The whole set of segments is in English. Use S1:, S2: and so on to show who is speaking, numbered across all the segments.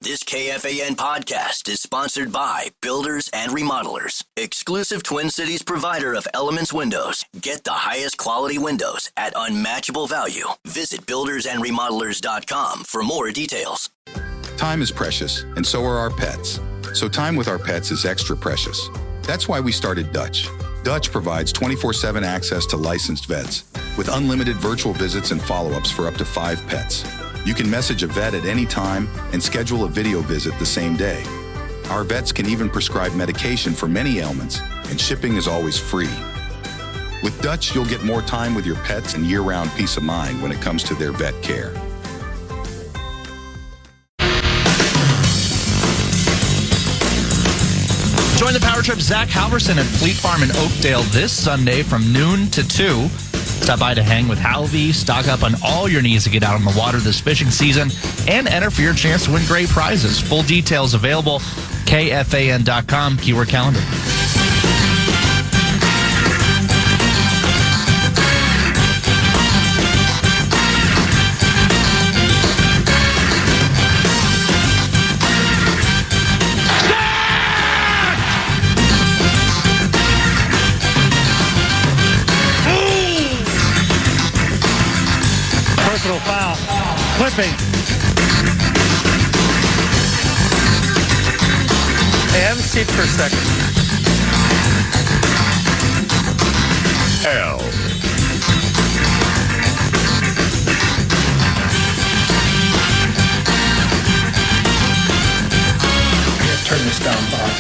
S1: This KFAN podcast is sponsored by Builders and Remodelers, exclusive Twin Cities provider of Elements Windows. Get the highest quality windows at unmatchable value. Visit buildersandremodelers.com for more details.
S2: Time is precious, and so are our pets. So time with our pets is extra precious. That's why we started Dutch. Dutch provides 24/7 access to licensed vets with unlimited virtual visits and follow-ups for up to 5 pets. You can message a vet at any time and schedule a video visit the same day. Our vets can even prescribe medication for many ailments, and shipping is always free. With Dutch, you'll get more time with your pets and year-round peace of mind when it comes to their vet care.
S3: Join the Power Trip Zach Halverson at Fleet Farm in Oakdale this Sunday from noon to 2. Stop by to hang with Halvey, stock up on all your needs to get out on the water this fishing season, and enter for your chance to win great prizes. Full details available, KFAN.com, keyword calendar.
S4: Personal foul. Clipping. Hey, have a seat for a second.
S5: L.
S4: Turn this down, Bob.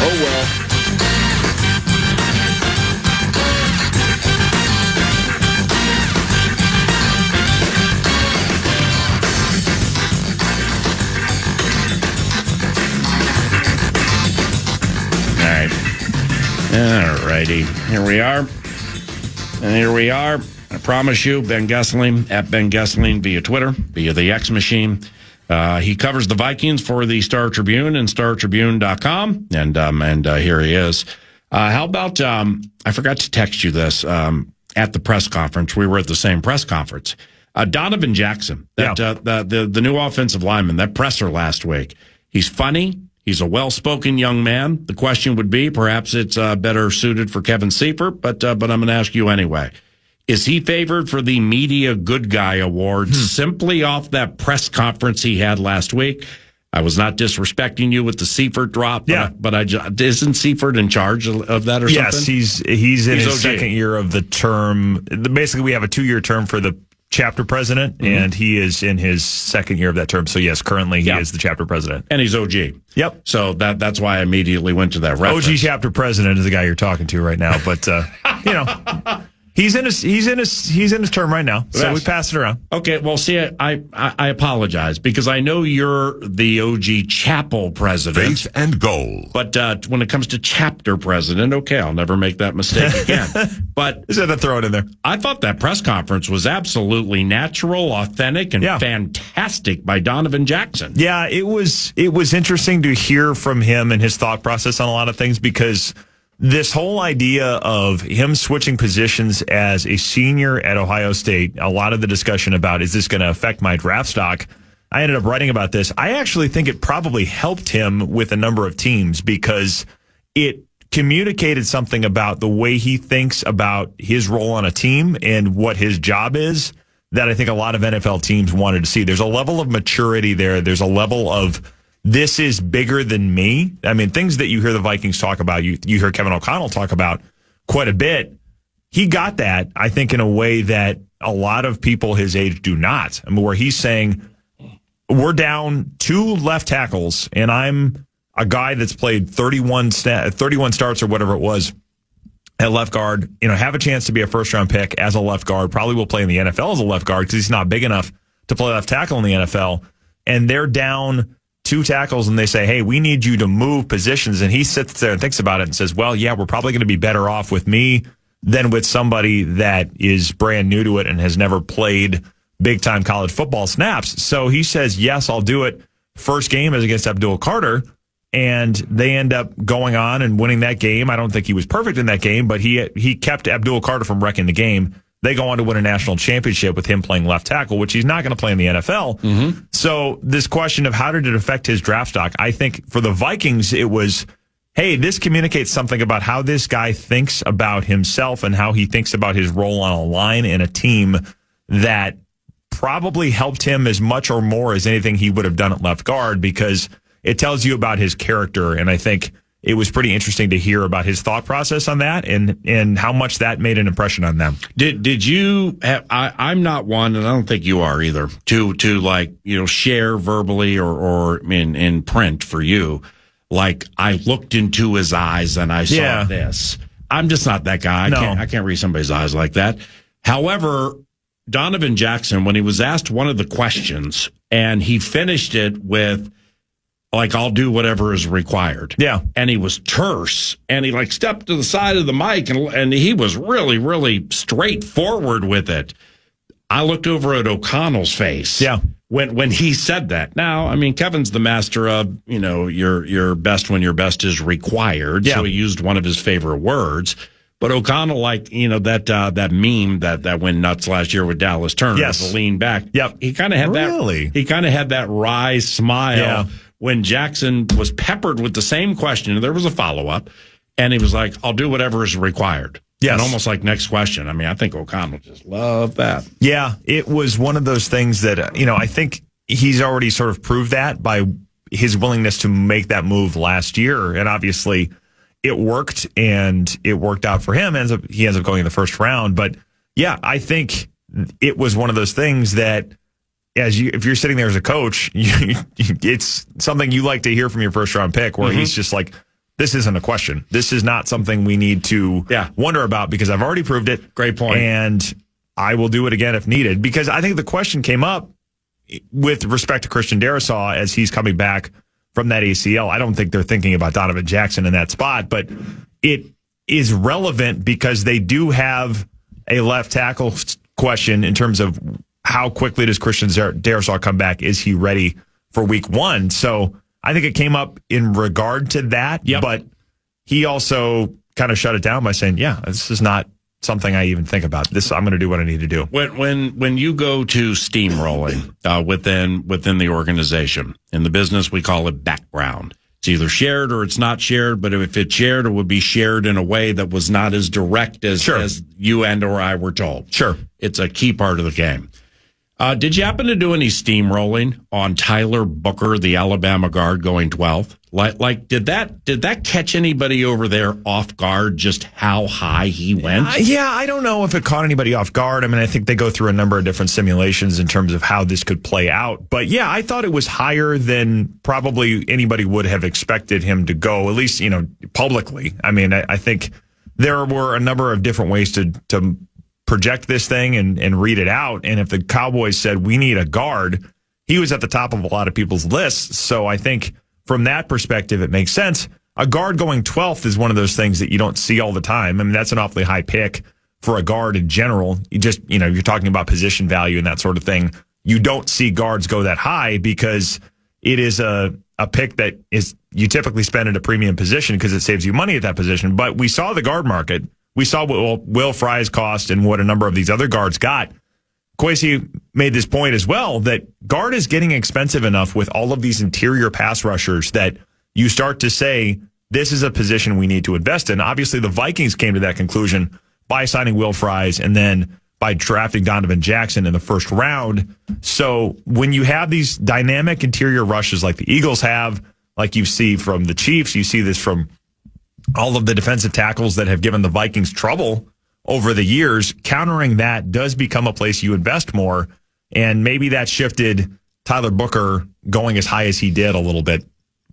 S5: Oh, well. All righty. Here we are. And here we are. I promise you, Ben Goessling, at Ben Goessling via Twitter, via the X machine. He covers the Vikings for the Star Tribune and StarTribune.com. And here he is. How about, I forgot to text you this at the press conference. We were at the same press conference. Donovan Jackson, the new offensive lineman, that presser last week. He's funny. He's a well-spoken young man. The question would be, perhaps it's better suited for Kevin Seifert, but I'm going to ask you anyway. Is he favored for the Media Good Guy Award simply off that press conference he had last week? I was not disrespecting you with the Seifert drop, but isn't Seifert in charge of that or something?
S6: Yes, he's in his second year of the term. Basically, we have a 2-year term for the chapter president, and he is in his second year of that term. So, yes, currently he is the chapter president.
S3: And he's OG.
S6: Yep.
S3: So that's why I immediately went to that reference.
S6: OG chapter president is the guy you're talking to right now, but, he's in his term right now, so we pass it around.
S3: Okay, well, see, I apologize because I know you're the OG chapel president.
S5: Faith and goal.
S3: But when it comes to chapter president, okay, I'll never make that mistake again. But
S6: just had to throw it in there.
S3: I thought that press conference was absolutely natural, authentic, and fantastic by Donovan Jackson.
S6: Yeah, it was interesting to hear from him and his thought process on a lot of things because this whole idea of him switching positions as a senior at Ohio State, a lot of the discussion about, is this going to affect my draft stock? I ended up writing about this. I actually think it probably helped him with a number of teams because it communicated something about the way he thinks about his role on a team and what his job is that I think a lot of NFL teams wanted to see. There's a level of maturity there. There's a level of, this is bigger than me. I mean, things that you hear the Vikings talk about, you hear Kevin O'Connell talk about quite a bit. He got that, I think, in a way that a lot of people his age do not. I mean, where he's saying, we're down 2 left tackles, and I'm a guy that's played 31 starts or whatever it was at left guard, have a chance to be a first-round pick as a left guard, probably will play in the NFL as a left guard because he's not big enough to play left tackle in the NFL, and they're down 2 tackles, and they say, hey, we need you to move positions. And he sits there and thinks about it and says, well, yeah, we're probably going to be better off with me than with somebody that is brand new to it and has never played big-time college football snaps. So he says, yes, I'll do it. First game is against Abdul Carter, and they end up going on and winning that game. I don't think he was perfect in that game, but he kept Abdul Carter from wrecking the game. they go on to win a national championship with him playing left tackle, which he's not going to play in the NFL.
S5: Mm-hmm.
S6: So this question of how did it affect his draft stock, I think for the Vikings, it was, hey, this communicates something about how this guy thinks about himself and how he thinks about his role on a line in a team that probably helped him as much or more as anything he would have done at left guard, because it tells you about his character. And I think it was pretty interesting to hear about his thought process on that and how much that made an impression on them.
S5: Did you have, I'm not one, and I don't think you are either, to like, share verbally or in print for you. Like, I looked into his eyes and I saw this. I'm just not that guy. I can't read somebody's eyes like that. However, Donovan Jackson, when he was asked one of the questions, and he finished it with, like, I'll do whatever is required.
S6: Yeah.
S5: And he was terse, and he, stepped to the side of the mic, and he was really, really straightforward with it. I looked over at O'Connell's face.
S6: Yeah.
S5: When he said that. Now, Kevin's the master of, your best when your best is required.
S6: Yeah.
S5: So he used one of his favorite words. But O'Connell, that meme that went nuts last year with Dallas Turner, the lean back.
S6: Yep.
S5: He kind of had
S6: really?
S5: He kind of had that wry smile when Jackson was peppered with the same question. There was a follow-up, and he was like, I'll do whatever is required.
S6: Yes.
S5: And almost like next question. I think O'Connell just loved that.
S6: Yeah, it was one of those things that, I think he's already sort of proved that by his willingness to make that move last year. And obviously it worked, and it worked out for him. He ends up going in the first round. But yeah, I think it was one of those things that if you're sitting there as a coach, it's something you like to hear from your first round pick, where he's just like, this isn't a question. This is not something we need to wonder about, because I've already proved it.
S5: Great point.
S6: And I will do it again if needed. Because I think the question came up with respect to Christian Darrisaw as he's coming back from that ACL. I don't think they're thinking about Donovan Jackson in that spot, but it is relevant because they do have a left tackle question in terms of how quickly does Christian Darrisaw come back? Is he ready for week 1? So I think it came up in regard to that, but he also kind of shut it down by saying, this is not something I even think about. I'm going to do what I need to do.
S5: When you go to steamrolling within the organization, in the business we call it background. It's either shared or it's not shared, but if it's shared, it would be shared in a way that was not as direct as you and or I were told.
S6: Sure.
S5: It's a key part of the game. Did you happen to do any steamrolling on Tyler Booker, the Alabama guard, going 12th? Like, did that catch anybody over there off guard, just how high he went?
S6: I don't know if it caught anybody off guard. I think they go through a number of different simulations in terms of how this could play out. But I thought it was higher than probably anybody would have expected him to go, at least, publicly. I think there were a number of different ways to project this thing and read it out. And if the Cowboys said, we need a guard, he was at the top of a lot of people's lists. So I think from that perspective, it makes sense. A guard going 12th is one of those things that you don't see all the time. That's an awfully high pick for a guard in general. You just, you're talking about position value and that sort of thing. You don't see guards go that high because it is a pick that is, you typically spend at a premium position because it saves you money at that position. But we saw the guard market. We saw what Will Fry's cost and what a number of these other guards got. Kwesi made this point as well, that guard is getting expensive enough with all of these interior pass rushers that you start to say, this is a position we need to invest in. Obviously, the Vikings came to that conclusion by signing Will Fry's and then by drafting Donovan Jackson in the first round. So when you have these dynamic interior rushes like the Eagles have, like you see from the Chiefs, you see this from all of the defensive tackles that have given the Vikings trouble over the years, countering that does become a place you invest more. And maybe that shifted Tyler Booker going as high as he did a little bit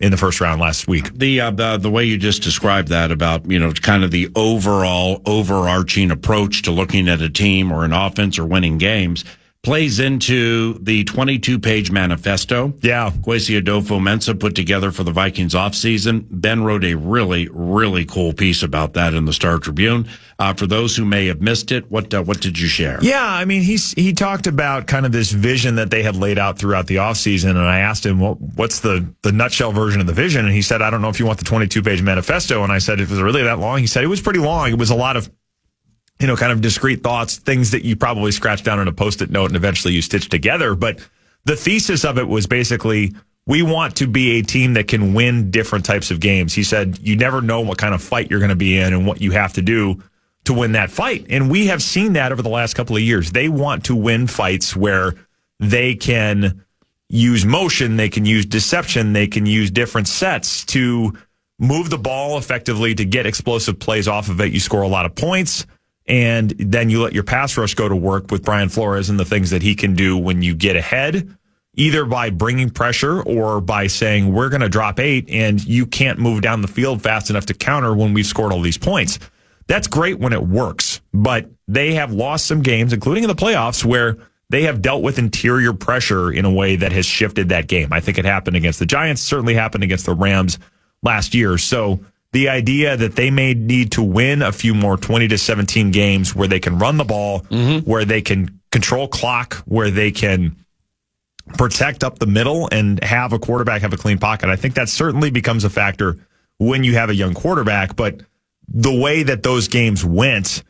S6: in the first round last week.
S5: The way you just described that about, kind of the overall overarching approach to looking at a team or an offense or winning games plays into the 22-page manifesto.
S6: Yeah.
S5: Kwesi Adofo-Mensah put together for the Vikings offseason. Ben wrote a really, really cool piece about that in the Star Tribune. For those who may have missed it, what did you share?
S6: Yeah, he talked about kind of this vision that they had laid out throughout the offseason, and I asked him, what's the nutshell version of the vision? And he said, I don't know if you want the 22-page manifesto. And I said, was it really that long? He said, it was pretty long. It was a lot of kind of discrete thoughts, things that you probably scratch down on a Post-it note and eventually you stitch together. But the thesis of it was basically, we want to be a team that can win different types of games. He said, you never know what kind of fight you're going to be in and what you have to do to win that fight. And we have seen that over the last couple of years. They want to win fights where they can use motion, they can use deception, they can use different sets to move the ball effectively, to get explosive plays off of it. You score a lot of points, and then you let your pass rush go to work with Brian Flores and the things that he can do when you get ahead, either by bringing pressure or by saying, we're going to drop 8 and you can't move down the field fast enough to counter when we've scored all these points. That's great when it works, but they have lost some games, including in the playoffs, where they have dealt with interior pressure in a way that has shifted that game. I think it happened against the Giants, certainly happened against the Rams last year. So the idea that they may need to win a few more 20-17 games where they can run the ball, where they can control clock, where they can protect up the middle and have a quarterback have a clean pocket, I think that certainly becomes a factor when you have a young quarterback. But the way that those games went,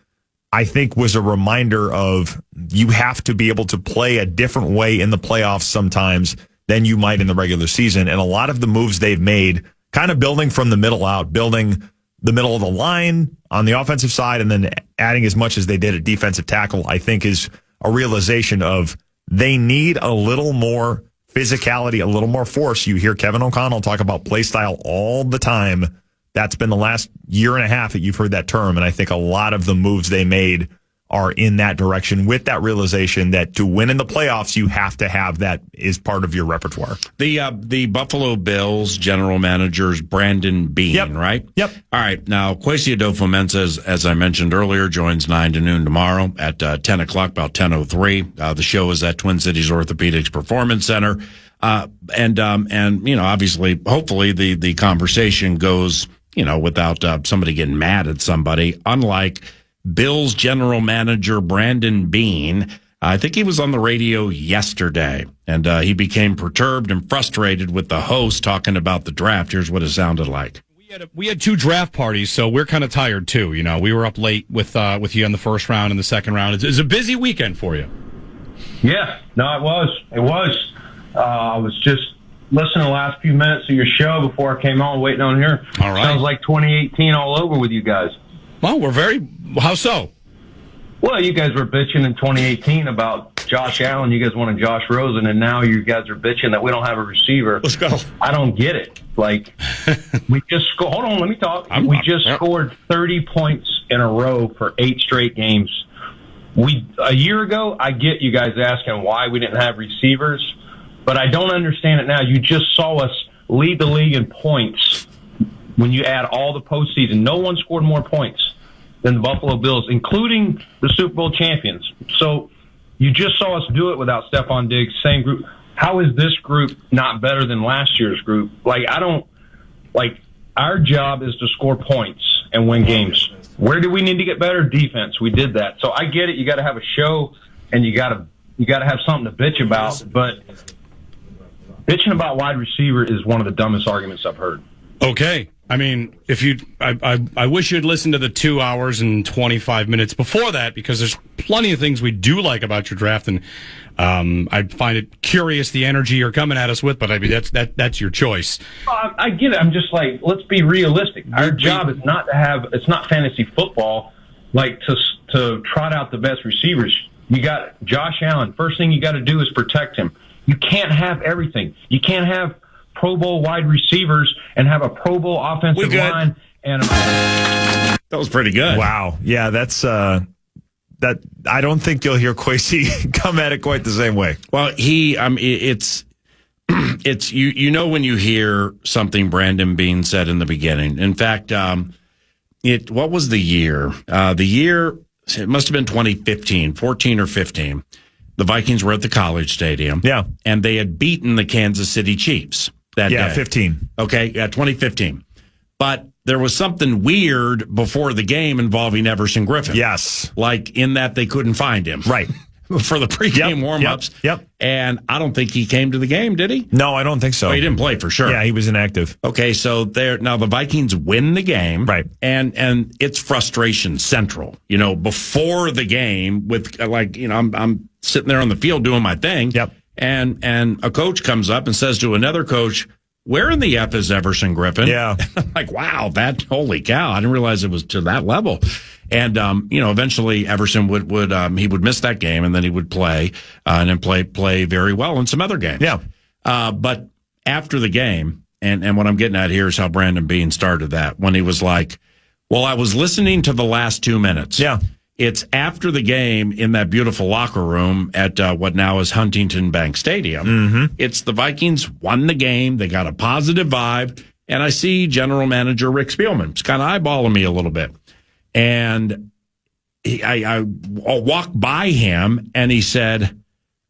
S6: I think, was a reminder of, you have to be able to play a different way in the playoffs sometimes than you might in the regular season. And a lot of the moves they've made, kind of building from the middle out, building the middle of the line on the offensive side, and then adding as much as they did at defensive tackle, I think is a realization of they need a little more physicality, a little more force. You hear Kevin O'Connell talk about play style all the time. That's been the last year and a half that you've heard that term. And I think a lot of the moves they made are in that direction, with that realization that to win in the playoffs, you have to have that as part of your repertoire.
S5: The Buffalo Bills general manager is Brandon Beane, right?
S6: Yep.
S5: All right. Now, Kwesi Adofo-Mensah, as I mentioned earlier, joins 9 to noon tomorrow at 10 o'clock, about 10:03. The show is at Twin Cities Orthopedics Performance Center. And obviously, hopefully the conversation goes, without somebody getting mad at somebody, unlike Bills general manager Brandon Beane. I think he was on the radio yesterday, and he became perturbed and frustrated with the host talking about the draft. Here's what it sounded like.
S7: We had 2 draft parties, so we're kind of tired too. We were up late with you in the first round and the second round. It's a busy weekend for you.
S8: Yeah, no, it was. I was just listening to the last few minutes of your show before I came on, waiting on here.
S7: All right.
S8: Sounds like 2018 all over with you guys.
S7: Well, how so?
S8: Well, you guys were bitching in 2018 about Josh Allen. You guys wanted Josh Rosen, and now you guys are bitching that we don't have a receiver.
S7: Let's go.
S8: I don't get it. Like, we just scored. Hold on, let me talk. We just scored 30 points in a row for 8 straight games. A year ago, I get you guys asking why we didn't have receivers, but I don't understand it now. You just saw us lead the league in points when you add all the postseason. No one scored more points than the Buffalo Bills, including the Super Bowl champions. So you just saw us do it without Stephon Diggs, same group. How is this group not better than last year's group? Our job is to score points and win games. Where do we need to get better? Defense. We did that. So I get it. You got to have a show and you got to have something to bitch about, but bitching about wide receiver is one of the dumbest arguments I've heard.
S7: Okay. I mean, I wish you'd listened to the 2 hours and 25 minutes before that, because there's plenty of things we do like about your draft, and I find it curious the energy you're coming at us with. But I mean, that's your choice.
S8: I get it. I'm just like, let's be realistic. Our job is not to have. It's not fantasy football, like to trot out the best receivers. You got Josh Allen. First thing you got to do is protect him. You can't have everything. You can't have Pro Bowl wide receivers and have a Pro Bowl offensive line. And
S5: that was pretty good.
S6: Wow. Yeah, that's that. I don't think you'll hear Kwesi come at it quite the same way.
S5: Well, it's when you hear something Brandon Beane said in the beginning. In fact, what was the year? It must have been 2015, 14 or 15. The Vikings were at the College Stadium.
S6: Yeah.
S5: And they had beaten the Kansas City Chiefs that day.
S6: 15.
S5: Okay, 2015. But there was something weird before the game involving Everson Griffin.
S6: Yes.
S5: Like in that they couldn't find him.
S6: Right.
S5: for the pregame warm-ups.
S6: Yep.
S5: And I don't think he came to the game, did he?
S6: No, I don't think so.
S5: Well, he didn't play for sure.
S6: Yeah, he was inactive.
S5: Okay, so now the Vikings win the game.
S6: Right.
S5: And it's frustration central. Before the game with I'm sitting there on the field doing my thing.
S6: Yep.
S5: And a coach comes up and says to another coach, "Where in the F is Everson Griffin?"
S6: Yeah.
S5: I'm like, wow, holy cow. I didn't realize it was to that level. And, eventually Everson would he would miss that game and then he would play, and then play very well in some other games.
S6: Yeah.
S5: But after the game, and what I'm getting at here is how Brandon Beane started that when he was like, well, I was listening to the last 2 minutes.
S6: Yeah.
S5: It's after the game in that beautiful locker room at what now is Huntington Bank Stadium.
S6: Mm-hmm.
S5: It's the Vikings won the game. They got a positive vibe. And I see general manager Rick Spielman. He's kind of eyeballing me a little bit. And I walked by him and he said,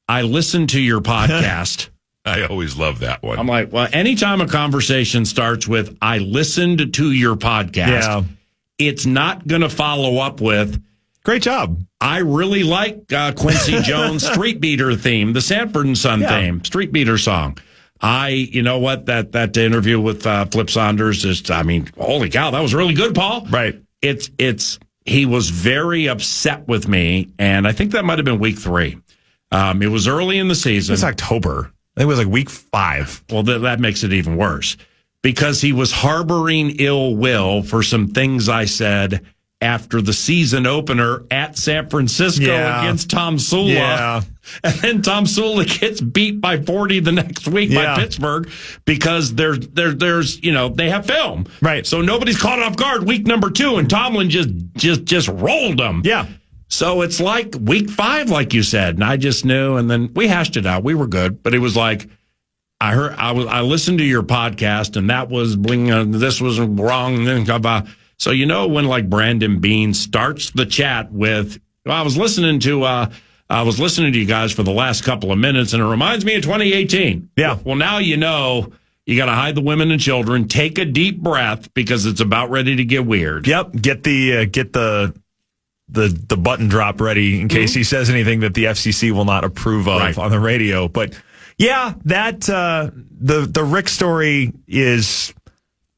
S5: "I listened to your podcast."
S9: I always love that one.
S5: I'm like, well, anytime a conversation starts with, "I listened to your podcast," it's not going to follow up with,
S6: "Great job.
S5: I really like Quincy Jones' Street Beater theme, the Sanford and Son theme, Street Beater song. You know what, that interview with Flip Saunders is, holy cow, that was really good, Paul."
S6: Right.
S5: He was very upset with me, and I think that might have been week 3. It was early in the season.
S6: It's October. I think it was like week 5.
S5: Well, that makes it even worse because he was harboring ill will for some things I said after the season opener at San Francisco against Tom Sula.
S6: Yeah.
S5: And then Tom Sula gets beat by 40 the next week by Pittsburgh because there's they have film.
S6: Right.
S5: So nobody's caught off guard week number 2 and Tomlin just rolled them.
S6: Yeah.
S5: So it's like week 5, like you said, and I just knew, and then we hashed it out. We were good, but it was like, I listened to your podcast and that was this was wrong. So when like Brandon Beane starts the chat with, well, I was listening to you guys for the last couple of minutes, and it reminds me of 2018.
S6: Yeah.
S5: Well, now you got to hide the women and children. Take a deep breath because it's about ready to get weird.
S6: Yep. Get the button drop ready in case he says anything that the FCC will not approve of on the radio. But yeah, that the Rick story is.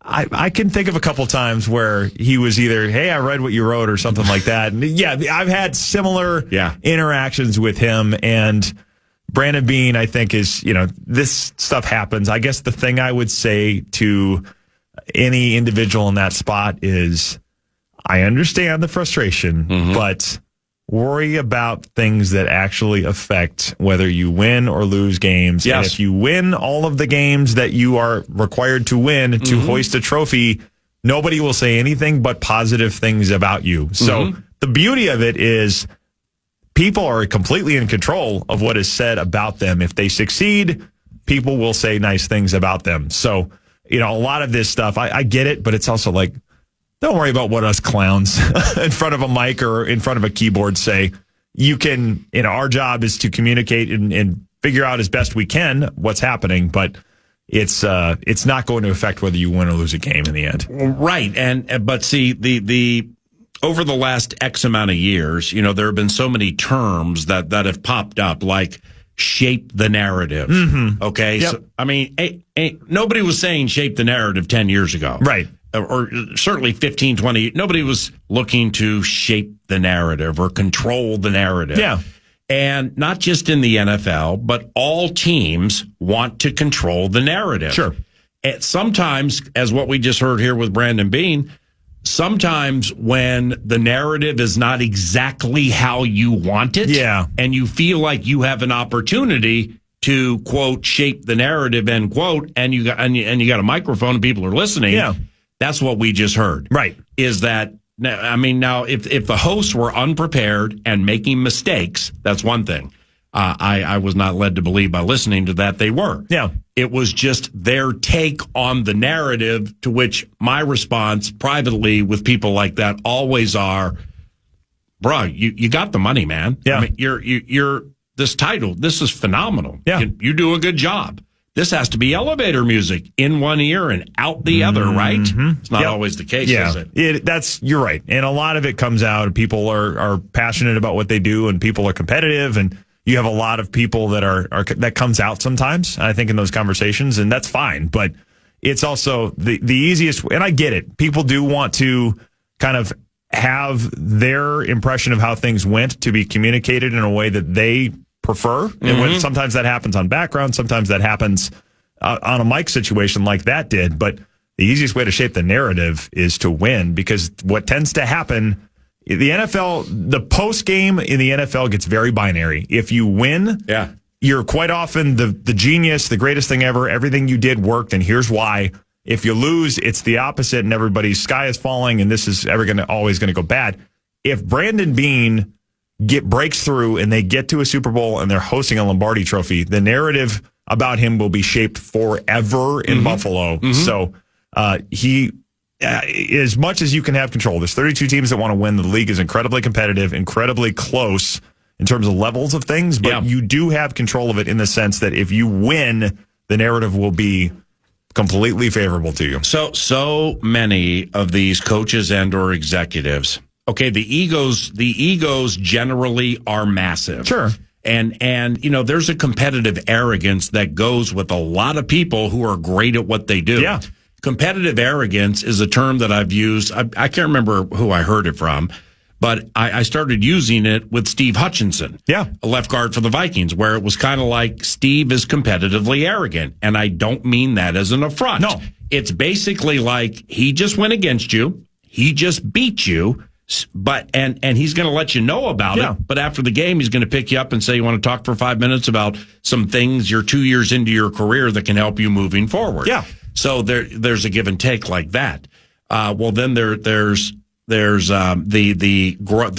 S6: I can think of a couple times where he was either, "Hey, I read what you wrote," or something like that. And I've had similar interactions with him. And Brandon Beane, I think, is, this stuff happens. I guess the thing I would say to any individual in that spot is, I understand the frustration, but worry about things that actually affect whether you win or lose games.
S5: Yes.
S6: And if you win all of the games that you are required to win to hoist a trophy, nobody will say anything but positive things about you. So the beauty of it is people are completely in control of what is said about them. If they succeed, people will say nice things about them. So, a lot of this stuff, I get it, but it's also like, don't worry about what us clowns in front of a mic or in front of a keyboard say. You can, our job is to communicate and figure out as best we can what's happening, but it's not going to affect whether you win or lose a game in the end.
S5: Right. But see, the over the last X amount of years, there have been so many terms that have popped up, like shape the narrative. Okay.
S6: Yep.
S5: So, nobody was saying shape the narrative 10 years ago.
S6: Right.
S5: Or certainly 15, 20. Nobody was looking to shape the narrative or control the narrative.
S6: Yeah.
S5: And not just in the NFL, but all teams want to control the narrative.
S6: Sure.
S5: And sometimes, as what we just heard here with Brandon Beane, sometimes when the narrative is not exactly how you want it, and you feel like you have an opportunity to, quote, shape the narrative, end quote, and you got a microphone and people are listening.
S6: Yeah.
S5: That's what we just heard.
S6: Right.
S5: Is that, now, if the hosts were unprepared and making mistakes, that's one thing. I was not led to believe by listening to that they were.
S6: Yeah.
S5: It was just their take on the narrative, to which my response privately with people like that always are, bro, you got the money, man.
S6: Yeah.
S5: You're this title, this is phenomenal.
S6: Yeah.
S5: You do a good job. this has to be elevator music in one ear and out the other, right? It's not always the case, is it?
S6: You're right. And a lot of it comes out. People are passionate about what they do, and people are competitive, and you have a lot of people that that comes out sometimes, I think, in those conversations, and that's fine. But it's also the easiest, and I get it. People do want to kind of have their impression of how things went to be communicated in a way that they prefer. And sometimes that happens on background, sometimes that happens on a mic situation like that did. But the easiest way to shape the narrative is to win, because what tends to happen, the NFL, the post game in the NFL gets very binary. If you win, you're quite often the genius, the greatest thing ever. Everything you did worked, and here's why. If you lose, it's the opposite, and everybody's sky is falling, and this is always going to go bad. If Brandon Beane breaks through and they get to a Super Bowl and they're hosting a Lombardi Trophy, the narrative about him will be shaped forever in Buffalo. So he, as much as you can have control, there's 32 teams that want to win. The league is incredibly competitive, incredibly close in terms of levels of things, but you do have control of it in the sense that if you win, the narrative will be completely favorable to you.
S5: So many of these coaches and or executives, okay, the egos generally are massive.
S6: Sure.
S5: And there's a competitive arrogance that goes with a lot of people who are great at what they do.
S6: Yeah.
S5: Competitive arrogance is a term that I've used. I can't remember who I heard it from, but I started using it with Steve Hutchinson, a left guard for the Vikings, where it was kind of like Steve is competitively arrogant. And I don't mean that as an affront.
S6: No.
S5: It's basically like he just went against you. He just beat you. But and he's going to let you know about it. But after the game, he's going to pick you up and say, you want to talk for 5 minutes about some things you're 2 years into your career that can help you moving forward.
S6: Yeah.
S5: So there's a give and take like that. Well, then there's the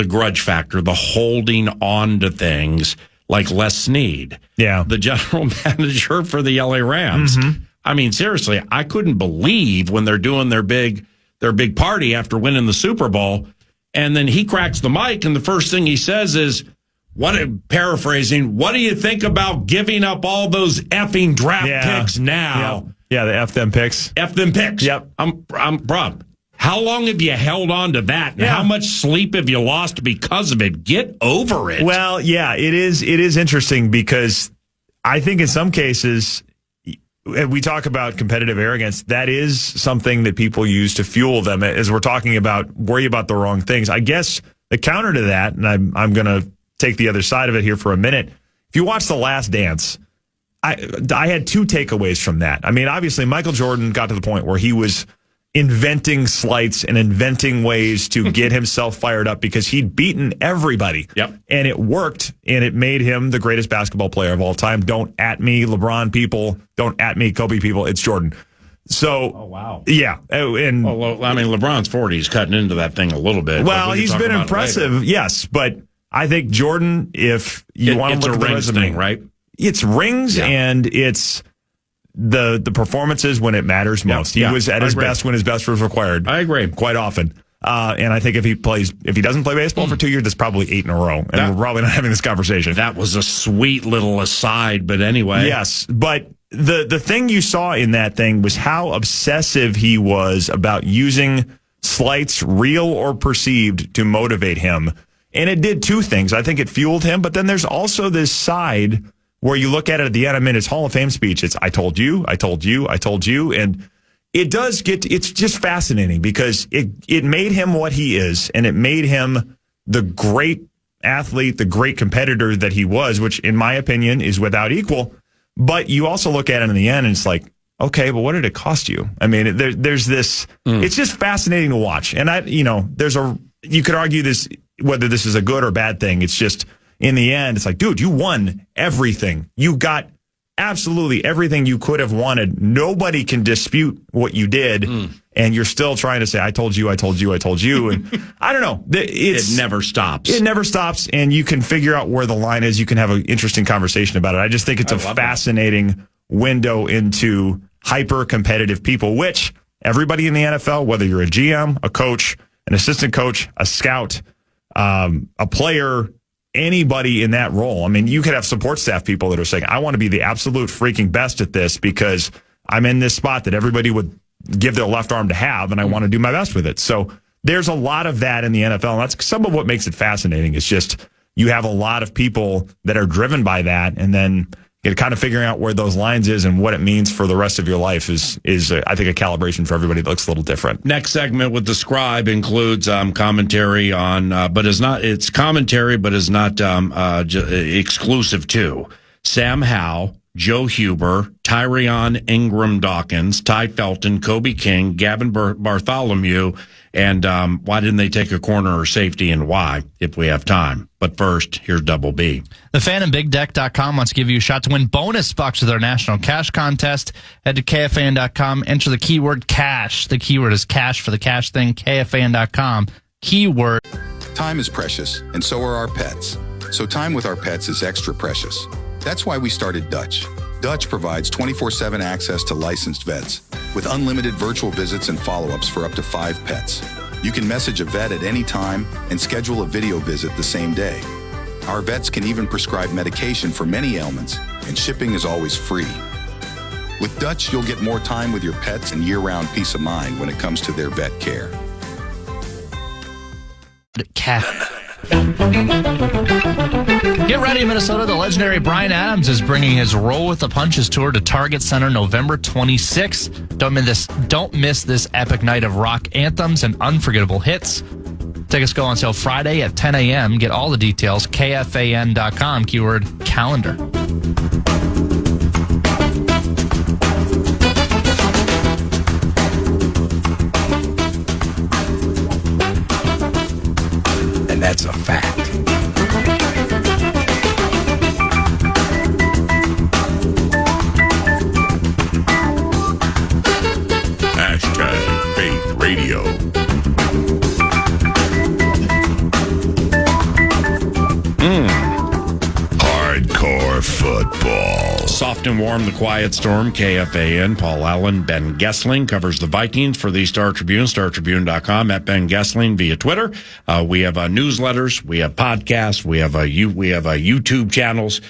S5: grudge factor, the holding on to things, like Les Snead, the general manager for the LA Rams. I mean, seriously, I couldn't believe when they're doing their big party after winning the Super Bowl. And then he cracks the mic, and the first thing he says is, paraphrasing, what do you think about giving up all those effing draft picks now?
S6: Yeah, the F them picks.
S5: F them picks.
S6: Yep.
S5: Rob, how long have you held on to that? And how much sleep have you lost because of it? Get over it.
S6: Well, yeah, it is interesting, because I think in some cases, we talk about competitive arrogance. That is something that people use to fuel them, as we're talking about worry about the wrong things. I guess the counter to that, and I'm going to take the other side of it here for a minute. If you watch The Last Dance, I had two takeaways from that. I mean, obviously, Michael Jordan got to the point where he was inventing slights and inventing ways to get himself fired up because he'd beaten everybody. And it worked, and it made him the greatest basketball player of all time. Don't at me, LeBron people. Don't at me, Kobe people. It's Jordan. So,
S5: oh, wow.
S6: Yeah. And
S5: well, I mean, LeBron's 40. He's cutting into that thing a little bit.
S6: Well, he's been impressive, yes. But I think Jordan, if you want to look at the resume,
S5: thing, right?
S6: It's rings, and it's the performances when it matters most. He was at his best when his best was required.
S5: I agree.
S6: Quite often. And I think if he doesn't play baseball for 2 years, that's probably 8 in a row. And we're probably not having this conversation.
S5: That was a sweet little aside, but anyway.
S6: Yes. But the thing you saw in that thing was how obsessive he was about using slights, real or perceived, to motivate him. And it did two things. I think it fueled him, but then there's also this side where you look at it at the end of his Hall of Fame speech. It's, I told you, I told you, I told you. And it's just fascinating because it made him what he is, and it made him the great athlete, the great competitor that he was, which in my opinion is without equal. But you also look at it in the end and it's like, okay, but what did it cost you? I mean, there's this, it's just fascinating to watch. And you could argue this, whether this is a good or bad thing. It's just, in the end, it's like, dude, you won everything. You got absolutely everything you could have wanted. Nobody can dispute what you did. And you're still trying to say, I told you, I told you, I told you. And I don't know.
S5: It never stops.
S6: It never stops. And you can figure out where the line is. You can have an interesting conversation about it. I just think it's a fascinating window into hyper-competitive people, which everybody in the NFL, whether you're a GM, a coach, an assistant coach, a scout, a player, anybody in that role. I mean, you could have support staff people that are saying, I want to be the absolute freaking best at this because I'm in this spot that everybody would give their left arm to have, and I want to do my best with it. So there's a lot of that in the NFL, and that's some of what makes it fascinating. It's just you have a lot of people that are driven by that, and then kind of figuring out where those lines is and what it means for the rest of your life is I think, a calibration for everybody that looks a little different.
S5: Next segment with the Scribe includes commentary on, it's commentary, but is not exclusive to Sam Howell, Joe Huber, Tyrion Ingram-Dawkins, Ty Felton, Kobe King, Gavin Bartholomew, and why didn't they take a corner or safety and why, if we have time. But first, here's Double B.
S3: The Fan and BigDeck.com wants to give you a shot to win bonus bucks with their national cash contest. Head to KFAN.com, enter the keyword cash. The keyword is cash for the cash thing, KFAN.com. Keyword.
S2: Time is precious, and so are our pets. So time with our pets is extra precious. That's why we started Dutch. Dutch provides 24/7 access to licensed vets with unlimited virtual visits and follow-ups for up to 5 pets. You can message a vet at any time and schedule a video visit the same day. Our vets can even prescribe medication for many ailments, and shipping is always free. With Dutch, you'll get more time with your pets and year-round peace of mind when it comes to their vet care.
S3: Get ready, Minnesota. The legendary Bryan Adams is bringing his Roll with the Punches tour to Target Center November 26th. Don't miss this epic night of rock anthems and unforgettable hits. Tickets go on sale Friday at 10 a.m. Get all the details, KFAN.com, keyword calendar.
S5: And that's a fact.
S2: Faith Radio. Hardcore football.
S5: Soft and warm, the quiet storm, KFAN. Paul Allen, Ben Goessling covers the Vikings for the Star Tribune, startribune.com, at Ben Goessling via Twitter. We have newsletters, we have podcasts, we have YouTube channels.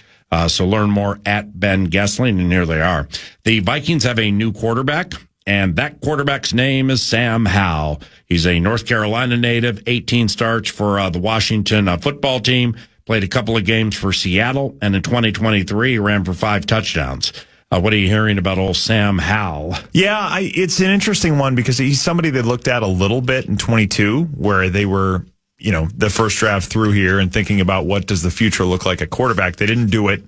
S5: So learn more at Ben Goessling, and here they are. The Vikings have a new quarterback, and that quarterback's name is Sam Howell. He's a North Carolina native, 18 starts for the Washington football team, played a couple of games for Seattle, and in 2023, he ran for 5 touchdowns. What are you hearing about old Sam Howell?
S6: Yeah, it's an interesting one because he's somebody they looked at a little bit in 22, where they were, the first draft through here and thinking about what does the future look like at quarterback. They didn't do it,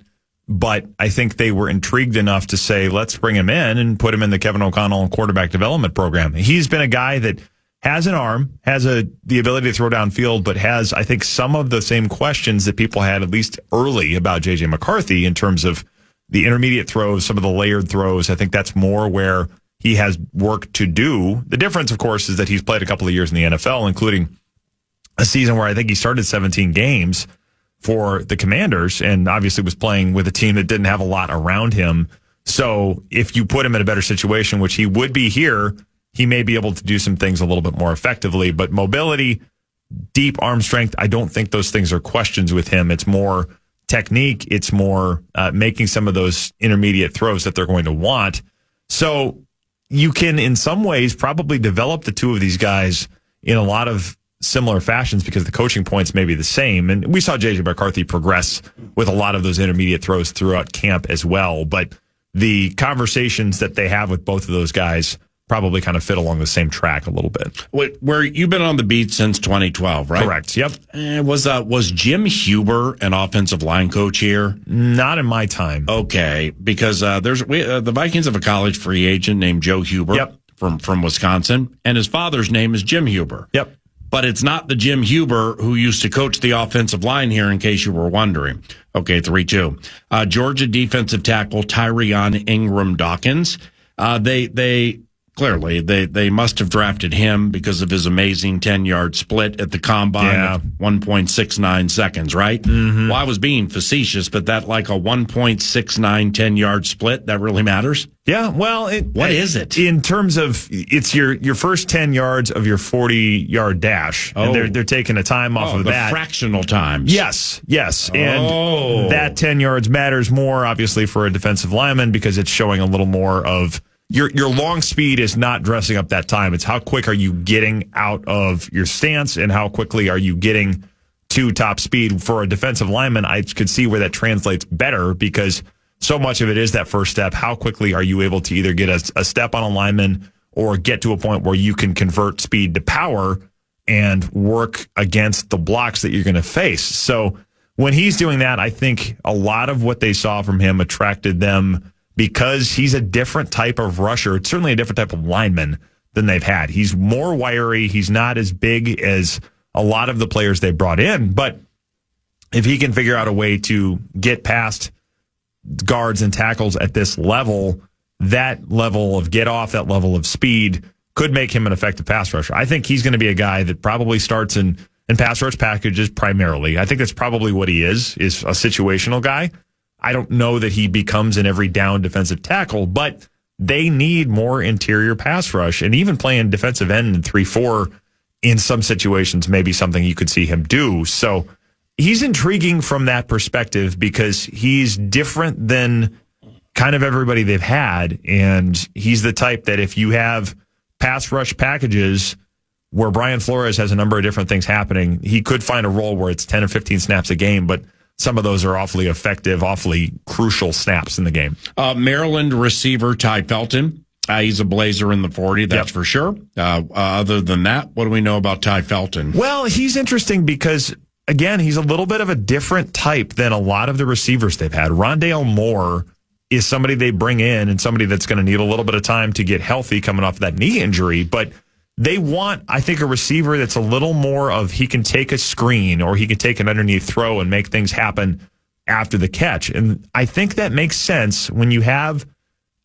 S6: but I think they were intrigued enough to say, let's bring him in and put him in the Kevin O'Connell quarterback development program. He's been a guy that has an arm, has the ability to throw downfield, but has, I think, some of the same questions that people had, at least early, about J.J. McCarthy in terms of the intermediate throws, some of the layered throws. I think that's more where he has work to do. The difference, of course, is that he's played a couple of years in the NFL, including a season where I think he started 17 games for the Commanders and obviously was playing with a team that didn't have a lot around him. So if you put him in a better situation, which he would be here, he may be able to do some things a little bit more effectively. But mobility, deep arm strength, I don't think those things are questions with him. It's more technique. It's more making some of those intermediate throws that they're going to want. So you can, in some ways, probably develop the two of these guys in a lot of similar fashions because the coaching points may be the same. And we saw J.J. McCarthy progress with a lot of those intermediate throws throughout camp as well. But the conversations that they have with both of those guys probably kind of fit along the same track a little bit.
S5: Where you've been on the beat since 2012, right?
S6: Correct. Yep.
S5: Was Jim Huber an offensive line coach here?
S6: Not in my time.
S5: Okay, because the Vikings have a college free agent named Joe Huber.
S6: Yep.
S5: From Wisconsin, and his father's name is Jim Huber.
S6: Yep.
S5: But it's not the Jim Huber who used to coach the offensive line here, in case you were wondering. Okay, 3-2. Georgia defensive tackle Tyrion Ingram-Dawkins. They Clearly, they must have drafted him because of his amazing 10-yard split at the combine of 1.69 seconds, right?
S6: Mm-hmm.
S5: Well, I was being facetious, but that like a 1.69 10-yard split, that really matters?
S6: Yeah, well,
S5: what is it?
S6: In terms of, it's your first 10 yards of your 40-yard dash.
S5: Oh.
S6: And they're taking a time off of
S5: the
S6: that.
S5: Fractional times.
S6: Yes. And that 10 yards matters more, obviously, for a defensive lineman because it's showing a little more of your long speed is not dressing up that time. It's how quick are you getting out of your stance and how quickly are you getting to top speed. For a defensive lineman, I could see where that translates better because so much of it is that first step. How quickly are you able to either get a step on a lineman or get to a point where you can convert speed to power and work against the blocks that you're going to face? So when he's doing that, I think a lot of what they saw from him attracted them because he's a different type of rusher. It's certainly a different type of lineman than they've had. He's more wiry. He's not as big as a lot of the players they brought in. But if he can figure out a way to get past guards and tackles at this level, that level of get off, that level of speed could make him an effective pass rusher. I think he's going to be a guy that probably starts in pass rush packages primarily. I think that's probably what he is a situational guy. I don't know that he becomes an every down defensive tackle, but they need more interior pass rush. And even playing defensive end in 3-4 in some situations may be something you could see him do. So he's intriguing from that perspective because he's different than kind of everybody they've had. And he's the type that if you have pass rush packages where Brian Flores has a number of different things happening, he could find a role where it's 10 or 15 snaps a game, but some of those are awfully effective, awfully crucial snaps in the game.
S5: Maryland receiver Ty Felton. He's a Blazer in the 40, that's for sure. Other than that, what do we know about Ty Felton?
S6: Well, he's interesting because, again, he's a little bit of a different type than a lot of the receivers they've had. Rondale Moore is somebody they bring in and somebody that's going to need a little bit of time to get healthy coming off of that knee injury, but they want, I think, a receiver that's a little more of he can take a screen or he can take an underneath throw and make things happen after the catch. And I think that makes sense when you have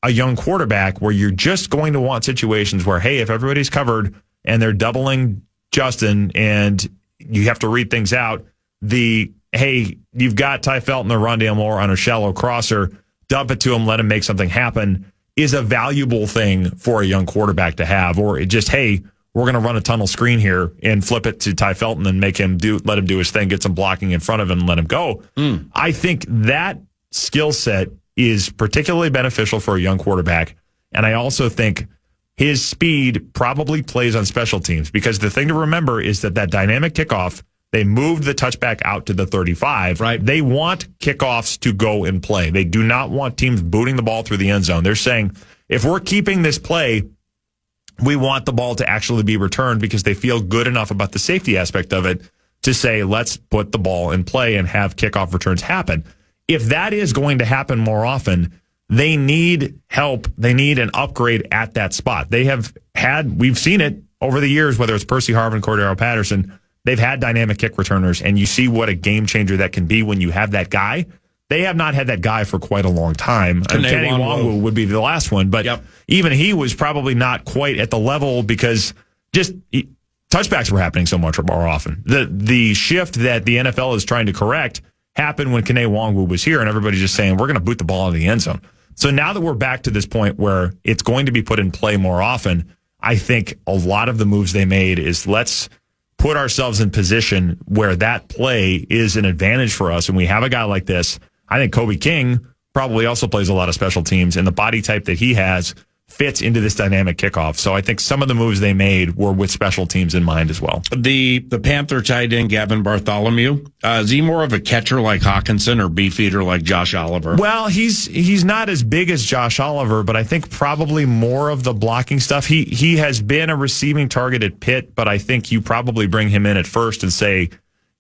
S6: a young quarterback where you're just going to want situations where, hey, if everybody's covered and they're doubling Justin and you have to read things out, hey, you've got Ty Felton or Rondale Moore on a shallow crosser, dump it to him, let him make something happen, is a valuable thing for a young quarterback to have. Or it just, hey, we're going to run a tunnel screen here and flip it to Ty Felton and let him do his thing, get some blocking in front of him and let him go. I think that skill set is particularly beneficial for a young quarterback. And I also think his speed probably plays on special teams because the thing to remember is that dynamic kickoff, they moved the touchback out to the 35.
S5: Right.
S6: They want kickoffs to go and play. They do not want teams booting the ball through the end zone. They're saying, if we're keeping this play, we want the ball to actually be returned because they feel good enough about the safety aspect of it to say, let's put the ball in play and have kickoff returns happen. If that is going to happen more often, they need help. They need an upgrade at that spot. We've seen it over the years, whether it's Percy Harvin, Cordero Patterson, they've had dynamic kick returners, and you see what a game changer that can be when you have that guy. They have not had that guy for quite a long time. Kenny Nwangwu would be the last one, but even he was probably not quite at the level because touchbacks were happening so much more often. The shift that the NFL is trying to correct happened when Kenny Nwangwu was here, and everybody's just saying, we're going to boot the ball out of the end zone. So now that we're back to this point where it's going to be put in play more often, I think a lot of the moves they made is let's put ourselves in position where that play is an advantage for us. And we have a guy like this. I think Kobe King probably also plays a lot of special teams, and the body type that he has fits into this dynamic kickoff. So I think some of the moves they made were with special teams in mind as well.
S5: The Panther tight end, Gavin Bartholomew, is he more of a catcher like Hawkinson or beefeater like Josh Oliver?
S6: Well, he's not as big as Josh Oliver, but I think probably more of the blocking stuff. He has been a receiving target at Pitt, but I think you probably bring him in at first and say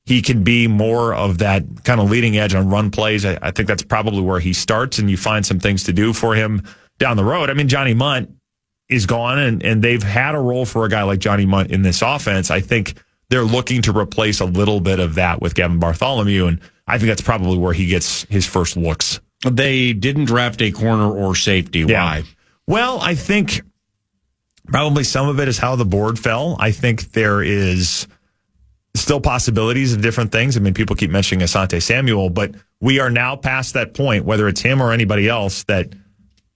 S6: he can be more of that kind of leading edge on run plays. I think that's probably where he starts, and you find some things to do for him down the road. I mean, Johnny Munt is gone, and they've had a role for a guy like Johnny Munt in this offense. I think they're looking to replace a little bit of that with Gavin Bartholomew, and I think that's probably where he gets his first looks.
S5: They didn't draft a corner or safety.
S6: Yeah.
S5: Why?
S6: Well, I think Probably some of it is how the board fell. I think there is still possibilities of different things. I mean, people keep mentioning Asante Samuel, but we are now past that point, whether it's him or anybody else, that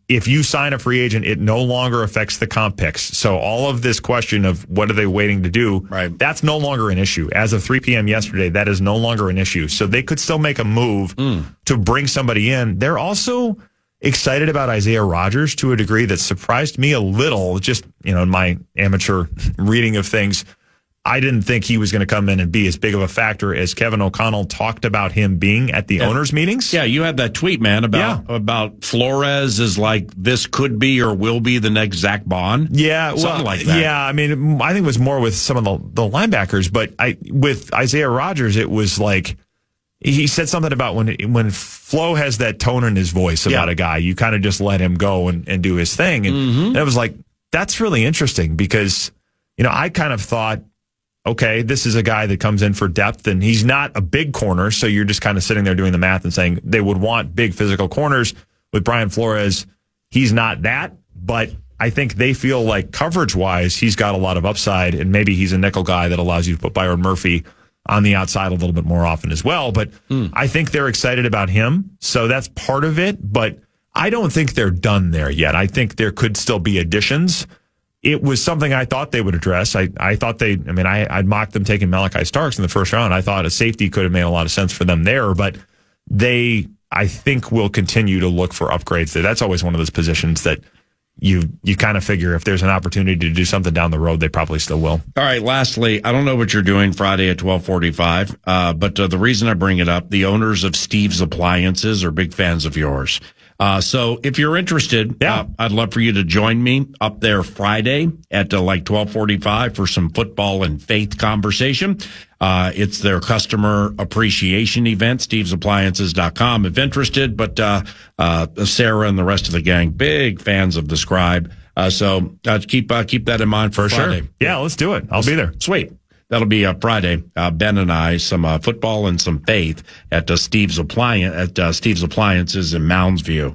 S6: if you sign a free agent, it no longer affects the comp picks. So all of this question of what are they waiting to do,
S5: right,
S6: that's no longer an issue. As of 3 p.m. yesterday, that is no longer an issue. So they could still make a move to bring somebody in. They're also excited about Isaiah Rodgers to a degree that surprised me a little. Just, in my amateur reading of things, I didn't think he was going to come in and be as big of a factor as Kevin O'Connell talked about him being at the owners' meetings.
S5: Yeah, you had that tweet, man, about Flores is like this could be or will be the next Zach Bond.
S6: Yeah,
S5: something like that.
S6: Yeah, I mean, I think it was more with some of the linebackers, but with Isaiah Rodgers, it was like he said something about when Flo has that tone in his voice about a guy, you kind of just let him go and do his thing, and it was like that's really interesting because I kind of thought, okay, this is a guy that comes in for depth, and he's not a big corner, so you're just kind of sitting there doing the math and saying they would want big physical corners. With Brian Flores, he's not that, but I think they feel like coverage-wise, he's got a lot of upside, and maybe he's a nickel guy that allows you to put Byron Murphy on the outside a little bit more often as well. But I think they're excited about him, so that's part of it, but I don't think they're done there yet. I think there could still be additions. It was something I thought they would address. I thought I'd mocked them taking Malachi Starks in the first round. I thought a safety could have made a lot of sense for them there, but they, I think, will continue to look for upgrades there. That's always one of those positions that you kind of figure if there's an opportunity to do something down the road, they probably still will.
S5: All right, lastly, I don't know what you're doing Friday at 12:45, but the reason I bring it up, the owners of Steve's Appliances are big fans of yours. So if you're interested, I'd love for you to join me up there Friday at 12:45 for some football and faith conversation. It's their customer appreciation event, stevesappliances.com if interested. But Sarah and the rest of the gang, big fans of the Scribe. So keep that in mind for Friday.
S6: Sure. Yeah, let's do it. I'll be there.
S5: Sweet. That'll be Friday. Ben and I, some football and some faith at Steve's Appliances in Mounds View.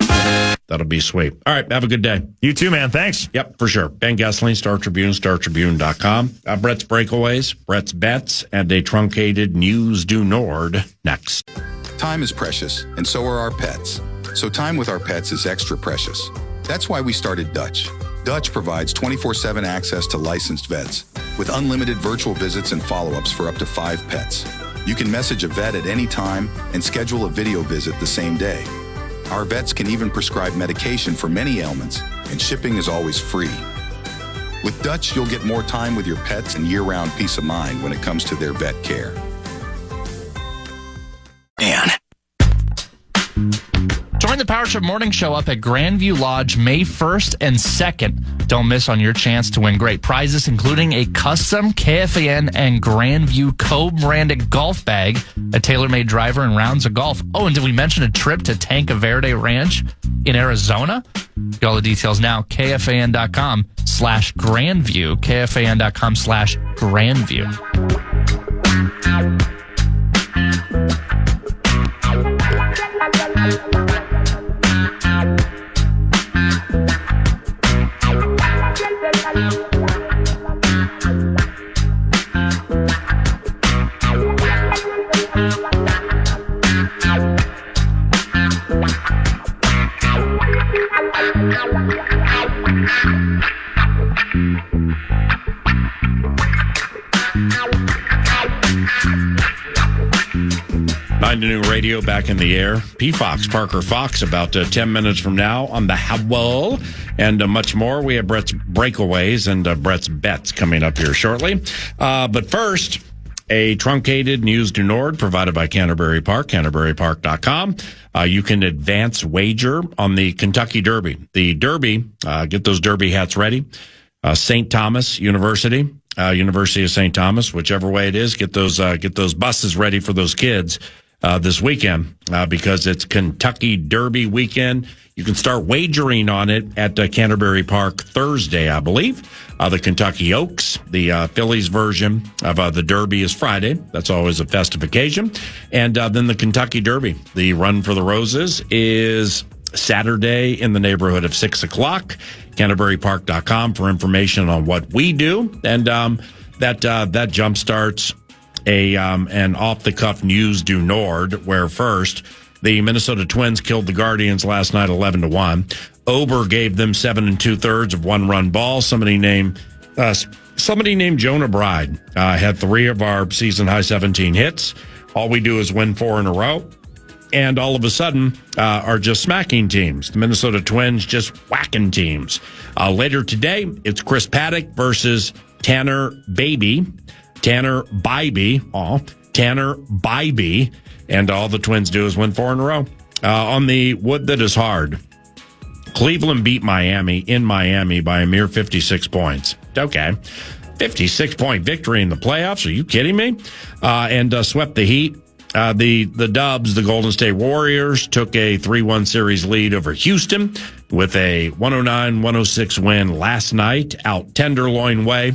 S5: That'll be sweet. All right, have a good day.
S6: You too, man. Thanks.
S5: Yep, for sure. Ben Goessling, Star Tribune, StarTribune.com. Brett's Breakaways, Brett's Bets, and a truncated News du Nord next.
S2: Time is precious, and so are our pets. So time with our pets is extra precious. That's why we started Dutch. Dutch provides 24/7 access to licensed vets with unlimited virtual visits and follow-ups for up to 5 pets. You can message a vet at any time and schedule a video visit the same day. Our vets can even prescribe medication for many ailments, and shipping is always free. With Dutch, you'll get more time with your pets and year-round peace of mind when it comes to their vet care.
S1: And
S3: join the Power Trip Morning Show up at Grandview Lodge May 1st and 2nd. Don't miss on your chance to win great prizes, including a custom KFAN and Grandview co-branded golf bag, a tailor-made driver, and rounds of golf. Oh, and did we mention a trip to Tanca Verde Ranch in Arizona? Get all the details now. KFAN.com/Grandview. KFAN.com/Grandview.
S5: Nine to New Radio back in the air. P. Fox, Parker Fox, about 10 minutes from now on the Howl, and much more. We have Brett's Breakaways and Brett's Bets coming up here shortly. But first, a truncated News du Nord provided by Canterbury Park, CanterburyPark.com. You can advance wager on the Kentucky Derby. The Derby, get those Derby hats ready. St. Thomas University, University of St. Thomas, whichever way it is, get those buses ready for those kids this weekend because it's Kentucky Derby weekend. You can start wagering on it at Canterbury Park Thursday, I believe. The Kentucky Oaks, the Phillies version of the Derby is Friday. That's always a festive occasion. And then the Kentucky Derby, the Run for the Roses, is Saturday in the neighborhood of 6 o'clock. CanterburyPark.com for information on what we do. And that jump starts an off-the-cuff news du Nord, where first the Minnesota Twins killed the Guardians last night 11-1. Ober gave them 7 2/3 of one-run ball. Somebody named Jonah Bride had 3 of our season-high 17 hits. All we do is win 4 in a row. And all of a sudden are just smacking teams. The Minnesota Twins just whacking teams. Later today, it's Chris Paddock versus Tanner Bybee. And all the Twins do is win 4 in a row. On the wood that is hard, Cleveland beat Miami in Miami by a mere 56 points. Okay. 56-point victory in the playoffs. Are you kidding me? And swept the Heat. The Dubs, the Golden State Warriors, took a 3-1 series lead over Houston with a 109-106 win last night out Tenderloin way.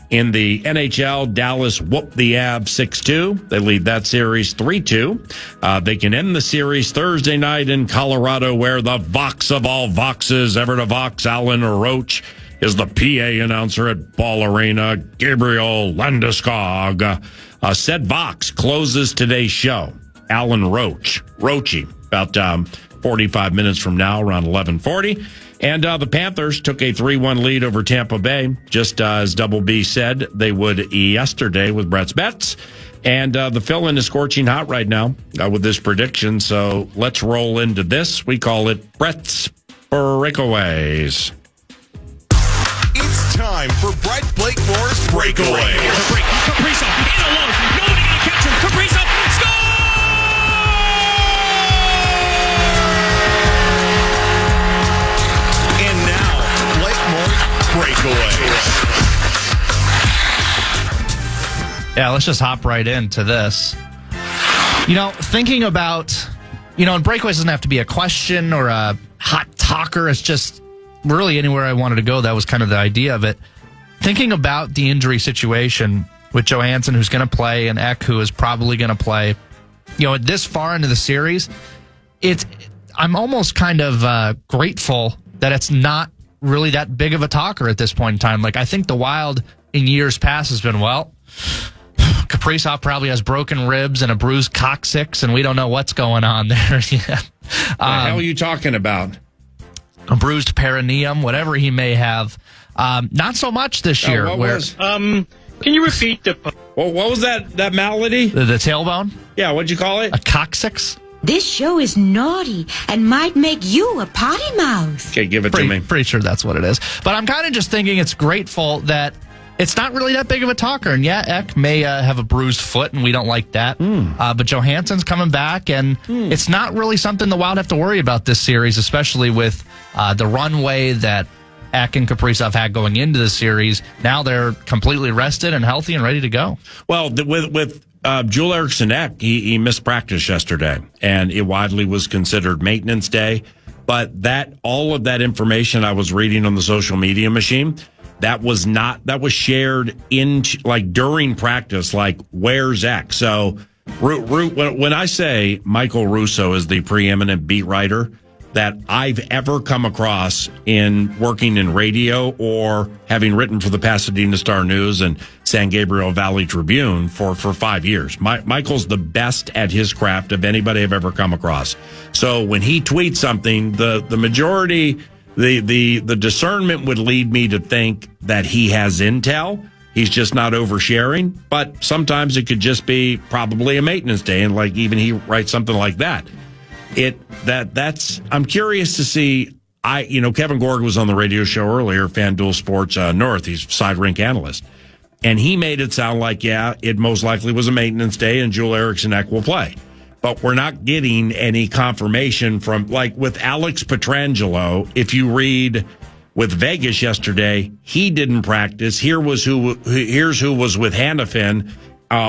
S5: In the NHL, Dallas whooped the Avs 6-2. They lead that series 3-2. They can end the series Thursday night in Colorado, where the Vox of all Voxes, Everett Vox, Alan Roach, is the PA announcer at Ball Arena. Gabriel Landeskog. Said Vox closes today's show. Alan Roachy, about 45 minutes from now, around 11:40. And the Panthers took a 3-1 lead over Tampa Bay, just as Double B said they would yesterday with Brett's Bets. And the fill-in is scorching hot right now with this prediction. So let's roll into this. We call it Brett's Breakaways.
S9: It's time for Brett Blakemore's Breakaway.
S10: Here's a break. Kaprizov in alone. Nobody going to catch him. Kaprizov score!
S9: And now, Blakemore's Breakaway.
S3: Yeah, let's just hop right into this. Thinking about, and breakaways doesn't have to be a question or a hot talker. It's just really anywhere I wanted to go. That was kind of the idea of it. Thinking about the injury situation with Johansson, who's going to play, and Ek, who is probably going to play, this far into the series, I'm almost kind of grateful that it's not really that big of a talker at this point in time. Like, I think the Wild in years past has been, Kaprizov probably has broken ribs and a bruised coccyx, and we don't know what's going on there yet.
S5: What the hell are you talking about?
S3: A bruised perineum, whatever he may have. Not so much this year.
S10: Can you repeat the...
S5: Well, what was that malady?
S3: The tailbone?
S5: Yeah, what'd you call it?
S3: A coccyx?
S11: This show is naughty and might make you a potty mouth.
S5: Okay, give it to me.
S3: Pretty sure that's what it is. But I'm kind of just thinking it's grateful that it's not really that big of a talker. And yeah, Ek may have a bruised foot, and we don't like that. But Johansson's coming back, and it's not really something the Wild have to worry about this series, especially with the runway that Ek and Kaprizov had going into the series. Now they're completely rested and healthy and ready to go.
S5: Well, with Joel Eriksson Ek, he missed practice yesterday, and it widely was considered maintenance day. But all of that information I was reading on the social media machine, that was shared during practice, where's Ek? So when I say Michael Russo is the preeminent beat writer that I've ever come across in working in radio or having written for the Pasadena Star News and San Gabriel Valley Tribune for 5 years. Michael's the best at his craft of anybody I've ever come across. So when he tweets something, the majority, the discernment would lead me to think that he has intel. He's just not oversharing, but sometimes it could just be probably a maintenance day, and even he writes something like that. I'm curious to see. Kevin Gorg was on the radio show earlier, FanDuel Sports North. He's side rink analyst, and he made it sound like it most likely was a maintenance day, and Joel Eriksson Ek will play. But we're not getting any confirmation from with Alex Pietrangelo. If you read with Vegas yesterday, he didn't practice. Here's who was with Hannafin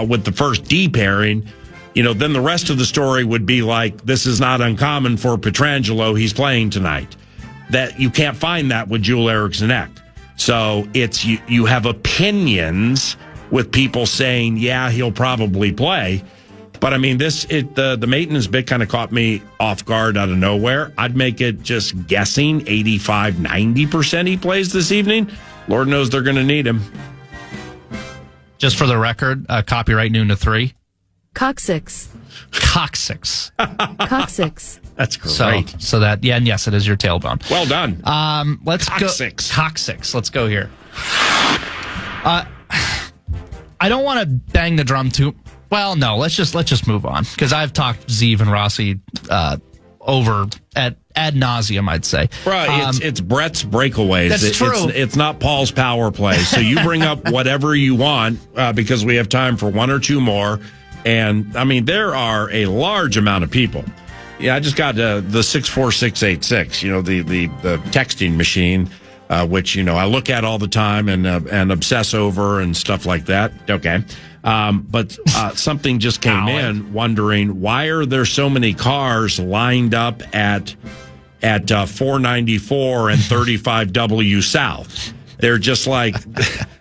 S5: with the first D pairing. Then the rest of the story would be this is not uncommon for Pietrangelo. He's playing tonight. That you can't find that with Joel Eriksson Ek. So it's you have opinions with people saying, yeah, he'll probably play. But I mean, the maintenance bit kind of caught me off guard out of nowhere. I'd make it just guessing 85, 90% he plays this evening. Lord knows they're going to need him.
S3: Just for the record, copyright noon to 3.
S12: Coccyx.
S3: Coccyx.
S12: Coccyx.
S5: That's great.
S3: So that, yeah, and yes, it is your tailbone.
S5: Well done.
S3: Let's
S5: Coccyx.
S3: go. Coccyx. Let's go here. I don't want to bang the drum too. Well, no, let's just move on, because I've talked Zeev and Rossi over at ad nauseum, I'd say.
S5: Right, it's Brett's breakaways.
S3: That's true.
S5: It's not Paul's power play. So you bring up whatever you want because we have time for one or two more. And I mean, there are a large amount of people. Yeah, I just got the 64686. You know, the texting machine, which I look at all the time and obsess over and stuff like that. Okay. But something just came in wondering, why are there so many cars lined up at 494 and 35W South? They're just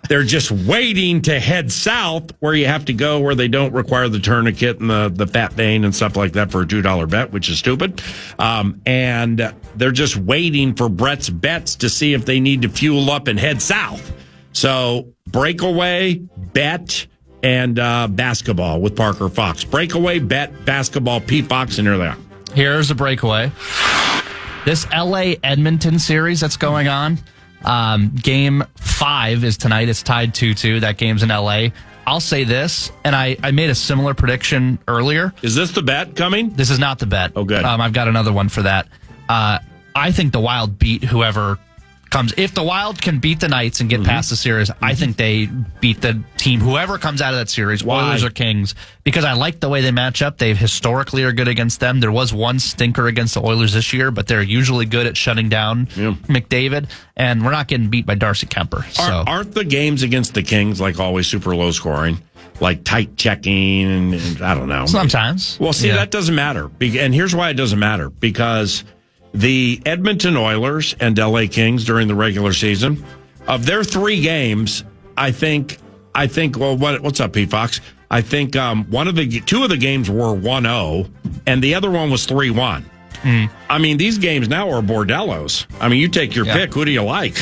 S5: they're just waiting to head south, where you have to go, where they don't require the tourniquet and the fat vein and stuff like that for a $2 bet, which is stupid. And they're just waiting for Brett's bets to see if they need to fuel up and head south. So breakaway, bet, and basketball with Parker Fox. Breakaway, bet, basketball, P. Fox, and here they are.
S3: Here's a breakaway. This LA Edmonton series that's going on, game 5 is tonight. It's tied 2-2. That game's in LA. I'll say this, and I made a similar prediction earlier.
S5: Is this the bet coming?
S3: This is not the bet.
S5: Oh, good.
S3: I've got another one for that. I think the Wild beat whoever comes. If the Wild can beat the Knights and get past the series, I think they beat the team, whoever comes out of that series,
S5: Why?
S3: Oilers or Kings, because I like the way they match up. They historically are good against them. There was one stinker against the Oilers this year, but they're usually good at shutting down McDavid, and we're not getting beat by Darcy Kemper. So
S5: Aren't the games against the Kings, like always, super low scoring? Like tight checking, and I don't know.
S3: Sometimes.
S5: Well, see, that doesn't matter. And here's why it doesn't matter. Because the Edmonton Oilers and LA Kings during the regular season, of their 3 games, I think. Well, what's up, Pete Fox? I think 2 of the games were 1-0, and the other one was 3-1. I mean, these games now are bordellos. I mean, you take your pick. Who do you like?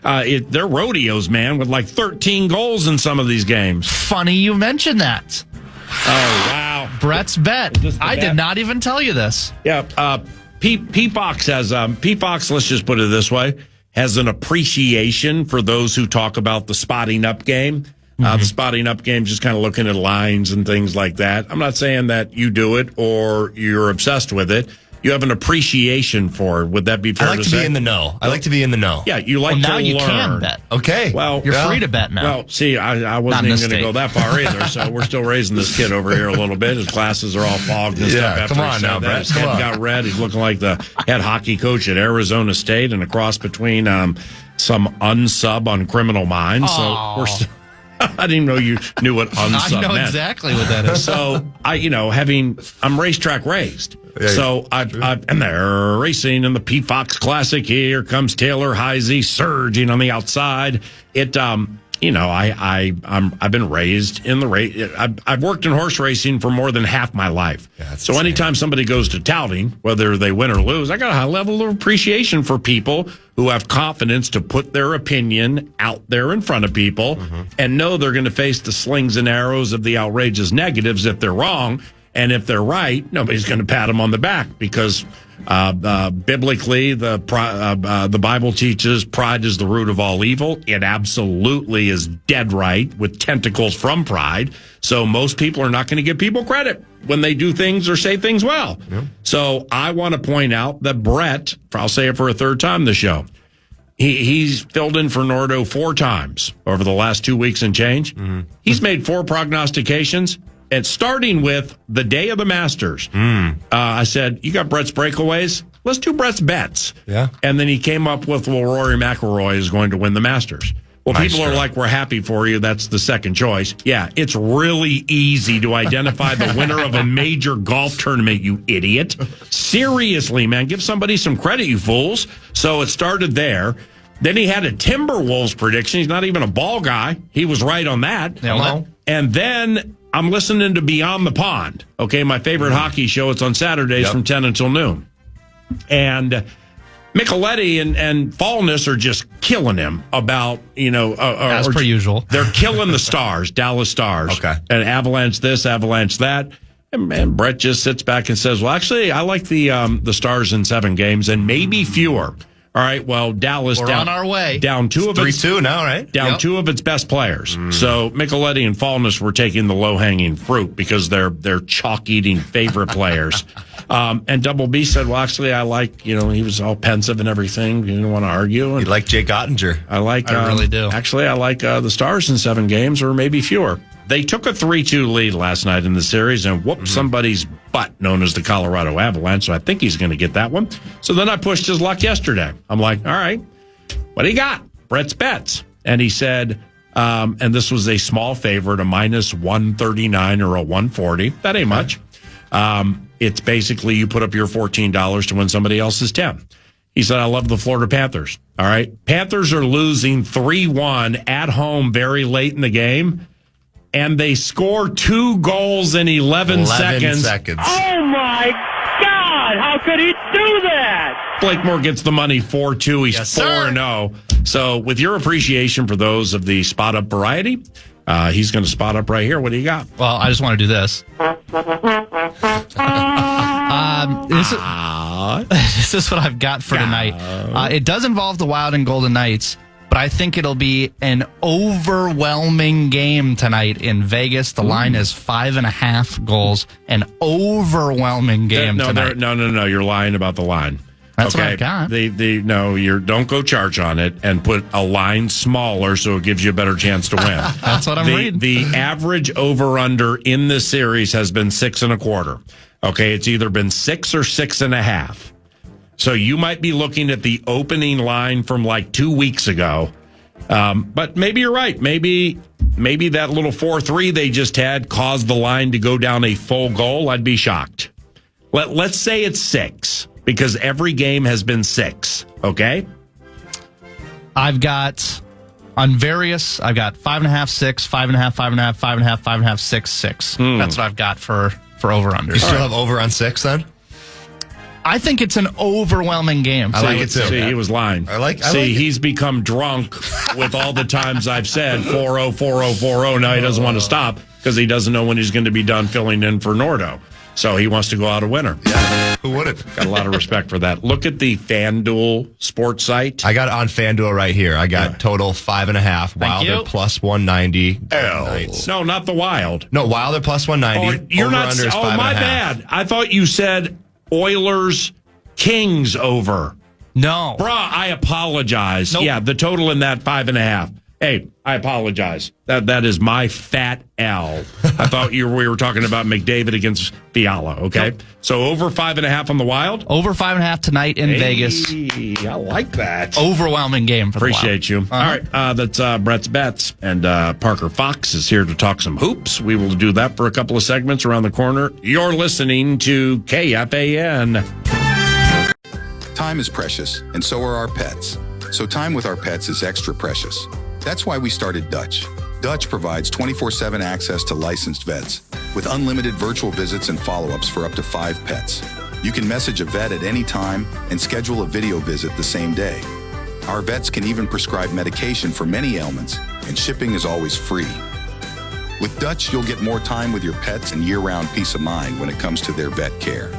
S5: They're rodeos, man, with like 13 goals in some of these games.
S3: Funny you mentioned that.
S5: Oh, wow.
S3: Brett's bet. I did not even tell you this.
S5: Yeah. P. Fox has, let's just put it this way, has an appreciation for those who talk about the spotting up game. The spotting up game, just kind of looking at lines and things like that. I'm not saying that you do it or you're obsessed with it. You have an appreciation for it. Would that be fair to say?
S9: I like to be in the know. I like to be in the know.
S5: Yeah, you like to
S3: now
S5: learn.
S3: You can bet.
S9: Okay.
S5: Well,
S3: you're free to bet now.
S5: Well, see, I wasn't even going to go that far either, so we're still raising this kid over here a little bit. His glasses are all fogged and stuff. After
S9: come on now, Brett.
S5: His head got red. He's looking like the head hockey coach at Arizona State and a cross between some unsub on Criminal Minds. So we're still... I didn't know you knew what unsub meant.
S3: I know exactly what that is.
S5: So I'm racetrack raised. So and they're racing in the P. Fox Classic. Here comes Taylor Heisey surging on the outside. I've been raised in the race. I've worked in horse racing for more than half my life. So anytime somebody goes to touting, whether they win or lose, I got a high level of appreciation for people who have confidence to put their opinion out there in front of people and know they're going to face the slings and arrows of the outrageous negatives if they're wrong. And if they're right, nobody's going to pat them on the back because biblically, the Bible teaches pride is the root of all evil. It absolutely is dead right, with tentacles from pride. So most people are not going to give people credit when they do things or say things well. Yep. So I want to point out that Brett, I'll say it for a third time this show, he's filled in for Nordo 4 times over the last 2 weeks and change. He's made 4 prognostications. And starting with the day of the Masters, I said, you got Brett's breakaways? Let's do Brett's bets.
S9: Yeah.
S5: And then he came up with, well, Rory McIlroy is going to win the Masters. Well, people are like, we're happy for you. That's the second choice. Yeah, it's really easy to identify the winner of a major golf tournament, you idiot. Seriously, man, give somebody some credit, you fools. So it started there. Then he had a Timberwolves prediction. He's not even a ball guy. He was right on that.
S3: Hello.
S5: And then I'm listening to Beyond the Pond. Okay, my favorite hockey show. It's on Saturdays from 10 until noon. And Micheletti and Fallness are just killing him about,
S3: as per usual.
S5: They're killing the Stars, Dallas Stars.
S9: Okay.
S5: And Avalanche this, Avalanche that. And Brett just sits back and says, well, actually, I like the Stars in 7 games and maybe fewer. All right, well, Dallas
S3: We're on our way.
S5: Down 2 of its
S9: 3-2 now, right?
S5: Down 2 of its best players. So Micheletti and Fallness were taking the low-hanging fruit because they're chalk-eating favorite players. And Double B said, well, actually, I like, he was all pensive and everything. He didn't want to argue. And
S9: You like Jake Ottinger.
S5: I
S3: really do.
S5: Actually, I like the Stars in 7 games or maybe fewer. They took a 3-2 lead last night in the series and whooped somebody's butt, known as the Colorado Avalanche. So I think he's going to get that one. So then I pushed his luck yesterday. I'm like, all right, what do you got? Brett's bets. And he said, and this was a small favorite, a minus 139 or a 140. That ain't much. It's basically you put up your $14 to win somebody else's 10. He said, I love the Florida Panthers. All right. Panthers are losing 3-1 at home very late in the game. And they score 2 goals in 11 seconds.
S10: Oh, my God. How could he do that?
S5: Blakemore gets the money 4-2. He's 4-0. So with your appreciation for those of the spot up variety, he's going to spot up right here. What do you got?
S3: Well, I just want to do this. This is what I've got for tonight. It does involve the Wild and Golden Knights, but I think it'll be an overwhelming game tonight in Vegas. The line is 5.5 goals. An overwhelming game tonight.
S5: No. You're lying about the line.
S3: That's what I've got.
S5: Don't go charge on it and put a line smaller so it gives you a better chance to win.
S3: That's what I'm reading.
S5: The average over-under in this series has been 6.25. Okay, it's either been 6 or 6.5. So you might be looking at the opening line from like 2 weeks ago. But maybe you're right. Maybe that little 4-3 they just had caused the line to go down a full goal. I'd be shocked. Let's say it's 6 because every game has been 6. Okay?
S3: I've got on various, I've got 5.5, 6, 5.5, 5.5, 5.5, 5.5, 6, 6. That's what I've got for over-unders.
S9: You still have over on 6 then?
S3: I think it's an overwhelming game.
S9: I like it too.
S5: See, he was lying. He's become drunk with all the times I've said 4-0, 4-0, 4-0. Now he doesn't want to stop because he doesn't know when he's going to be done filling in for Nordo. So he wants to go out a winner.
S9: Yeah, who wouldn't?
S5: Got a lot of respect for that. Look at the FanDuel sports site.
S9: I got it on FanDuel right here. I got total 5.5. Wilder plus 190.
S5: No, not the Wild.
S9: No, Wilder plus 190.
S5: You're not. Oh, my bad. I thought you said Oilers Kings over.
S3: No.
S5: Bruh, I apologize. Nope. Yeah, the total in that 5.5. Hey, I apologize. That is my fat L. I thought we were talking about McDavid against Fiala, okay? Nope. So over 5.5 on the Wild?
S3: Over 5.5 tonight in Vegas.
S5: I like that.
S3: Overwhelming game for the Wild.
S5: Appreciate you. All right, that's Brett's Bets. And Parker Fox is here to talk some hoops. We will do that for a couple of segments around the corner. You're listening to KFAN.
S2: Time is precious, and so are our pets. So time with our pets is extra precious. That's why we started Dutch. Dutch provides 24/7 access to licensed vets with unlimited virtual visits and follow-ups for up to 5 pets. You can message a vet at any time and schedule a video visit the same day. Our vets can even prescribe medication for many ailments, and shipping is always free. With Dutch, you'll get more time with your pets and year-round peace of mind when it comes to their vet care.